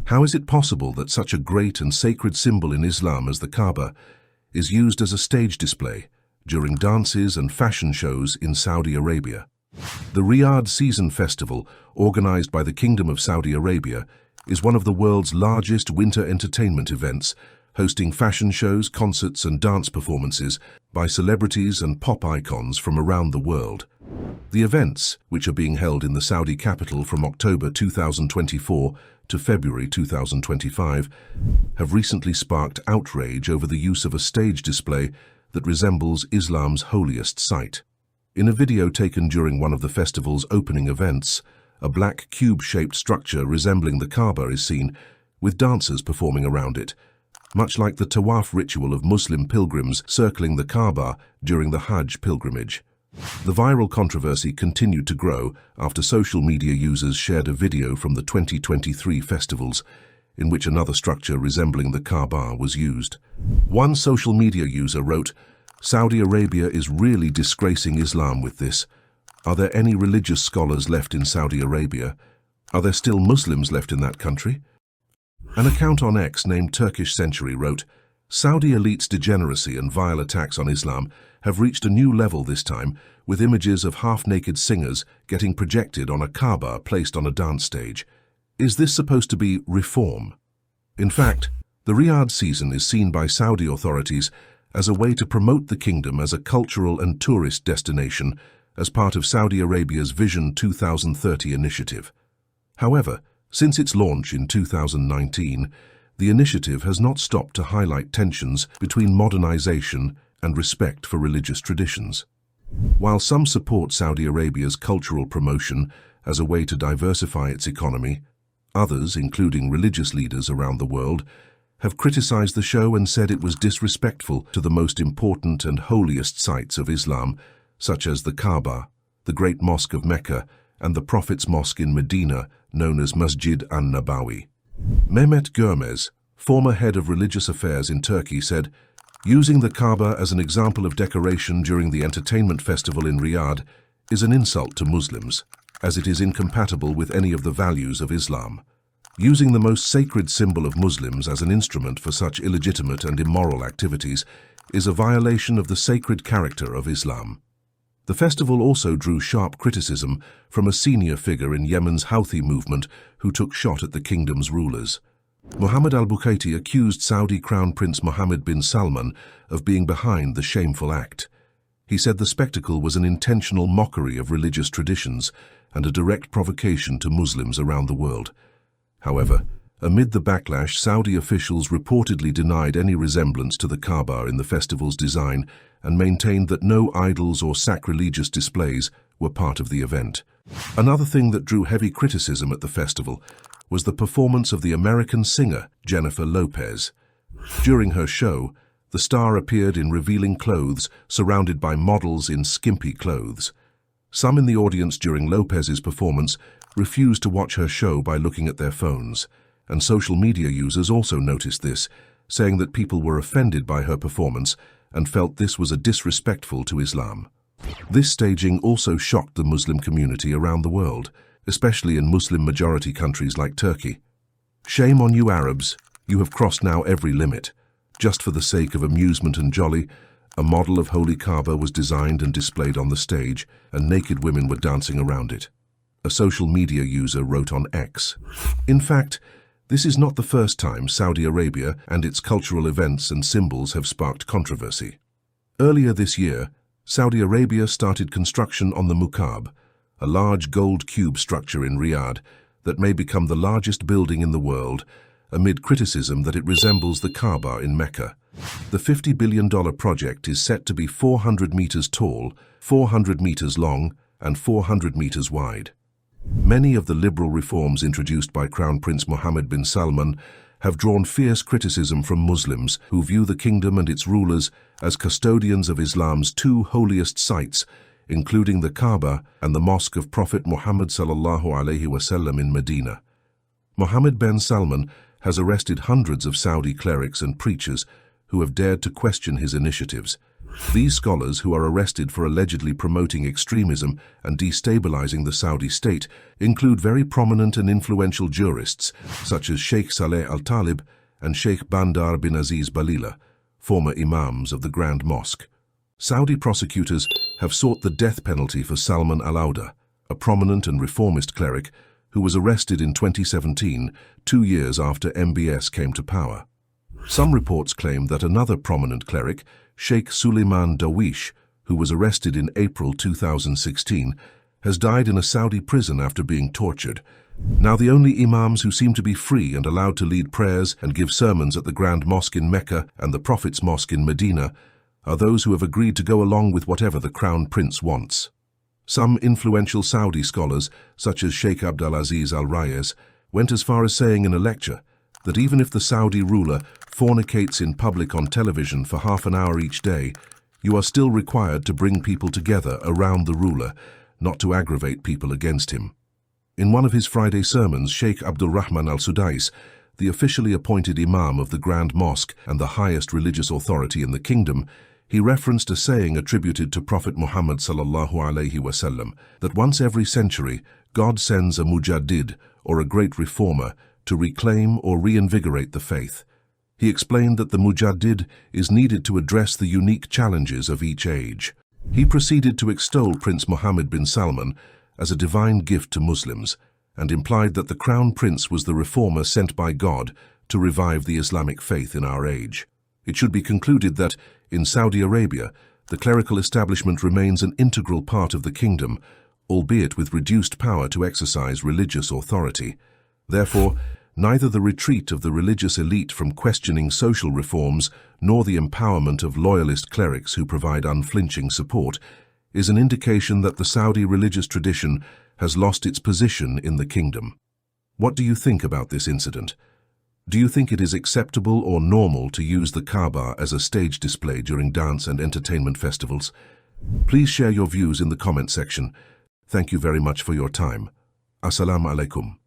How is it possible that such a great and sacred symbol in Islam as the Kaaba is used as a stage display during dances and fashion shows in Saudi Arabia? The Riyadh Season Festival, organized by the Kingdom of Saudi Arabia, is one of the world's largest winter entertainment events, hosting fashion shows, concerts and dance performances by celebrities and pop icons from around the world. The events, which are being held in the Saudi capital from October 2024 to February 2025, have recently sparked outrage over the use of a stage display that resembles Islam's holiest site. In a video taken during one of the festival's opening events, a black cube-shaped structure resembling the Kaaba is seen, with dancers performing around it, much like the Tawaf ritual of Muslim pilgrims circling the Kaaba during the Hajj pilgrimage. The viral controversy continued to grow after social media users shared a video from the 2023 festivals in which another structure resembling the Kaaba was used. One social media user wrote, "Saudi Arabia is really disgracing Islam with this. Are there any religious scholars left in Saudi Arabia? Are there still Muslims left in that country?" An account on X named Turkish Century wrote, "Saudi elites' degeneracy and vile attacks on Islam have reached a new level this time, with images of half-naked singers getting projected on a Kaaba placed on a dance stage. Is this supposed to be reform?" In fact, the Riyadh season is seen by Saudi authorities as a way to promote the kingdom as a cultural and tourist destination as part of Saudi Arabia's Vision 2030 initiative. However, since its launch in 2019, the initiative has not stopped to highlight tensions between modernization and respect for religious traditions. While some support Saudi Arabia's cultural promotion as a way to diversify its economy, others, including religious leaders around the world, have criticized the show and said it was disrespectful to the most important and holiest sites of Islam, such as the Kaaba, the Great Mosque of Mecca, and the Prophet's Mosque in Medina, known as Masjid an-Nabawi. Mehmet Görmez, former head of religious affairs in Turkey, said, "Using the Kaaba as an example of decoration during the entertainment festival in Riyadh is an insult to Muslims, as it is incompatible with any of the values of Islam. Using the most sacred symbol of Muslims as an instrument for such illegitimate and immoral activities is a violation of the sacred character of Islam." The festival also drew sharp criticism from a senior figure in Yemen's Houthi movement who took shot at the kingdom's rulers. Mohammed al-Bukaiti accused Saudi Crown Prince Mohammed bin Salman of being behind the shameful act. He said the spectacle was an intentional mockery of religious traditions and a direct provocation to Muslims around the world. However, amid the backlash, Saudi officials reportedly denied any resemblance to the Kaaba in the festival's design and maintained that no idols or sacrilegious displays were part of the event. Another thing that drew heavy criticism at the festival was the performance of the American singer Jennifer Lopez. During her show, the star appeared in revealing clothes surrounded by models in skimpy clothes. Some in the audience during Lopez's performance refused to watch her show by looking at their phones, and social media users also noticed this, saying that people were offended by her performance and felt this was disrespectful to Islam. This staging also shocked the Muslim community around the world, especially in Muslim-majority countries like Turkey. "Shame on you Arabs, you have crossed now every limit. Just for the sake of amusement and jolly, a model of Holy Kaaba was designed and displayed on the stage, and naked women were dancing around it," a social media user wrote on X. In fact, this is not the first time Saudi Arabia and its cultural events and symbols have sparked controversy. Earlier this year, Saudi Arabia started construction on the Mukaab, a large gold cube structure in Riyadh that may become the largest building in the world, amid criticism that it resembles the Kaaba in Mecca. The $50 billion project is set to be 400 meters tall, 400 meters long, and 400 meters wide. Many of the liberal reforms introduced by Crown Prince Mohammed bin Salman have drawn fierce criticism from Muslims who view the kingdom and its rulers as custodians of Islam's two holiest sites, including the Kaaba and the Mosque of Prophet Muhammad ﷺ in Medina. Mohammed bin Salman has arrested hundreds of Saudi clerics and preachers who have dared to question his initiatives. These scholars, who are arrested for allegedly promoting extremism and destabilizing the Saudi state, include very prominent and influential jurists such as Sheikh Saleh al-Talib and Sheikh Bandar bin Aziz Balila, former imams of the Grand Mosque. Saudi prosecutors have sought the death penalty for Salman al-Auda, a prominent and reformist cleric who was arrested in 2017, 2 years after MBS came to power. Some reports claim that another prominent cleric, Sheikh Suleiman Dawish, who was arrested in April 2016, has died in a Saudi prison after being tortured. Now the only imams who seem to be free and allowed to lead prayers and give sermons at the Grand Mosque in Mecca and the Prophet's Mosque in Medina are those who have agreed to go along with whatever the Crown Prince wants. Some influential Saudi scholars, such as Sheikh Abdulaziz al-Rayes, went as far as saying in a lecture that even if the Saudi ruler fornicates in public on television for half an hour each day, you are still required to bring people together around the ruler, not to aggravate people against him. In one of his Friday sermons, Sheikh Abdulrahman al-Sudais, the officially appointed imam of the Grand Mosque and the highest religious authority in the kingdom, he referenced a saying attributed to Prophet Muhammad sallallahu alaihi wasallam that once every century God sends a mujaddid, or a great reformer, to reclaim or reinvigorate the faith. He explained that the mujaddid is needed to address the unique challenges of each age. He proceeded to extol Prince Mohammed bin Salman as a divine gift to Muslims and implied that the Crown Prince was the reformer sent by God to revive the Islamic faith in our age. It should be concluded that, in Saudi Arabia, the clerical establishment remains an integral part of the kingdom, albeit with reduced power to exercise religious authority. Therefore, neither the retreat of the religious elite from questioning social reforms nor the empowerment of loyalist clerics who provide unflinching support is an indication that the Saudi religious tradition has lost its position in the kingdom. What do you think about this incident? Do you think it is acceptable or normal to use the Kaaba as a stage display during dance and entertainment festivals? Please share your views in the comment section. Thank you very much for your time. Assalamu alaikum.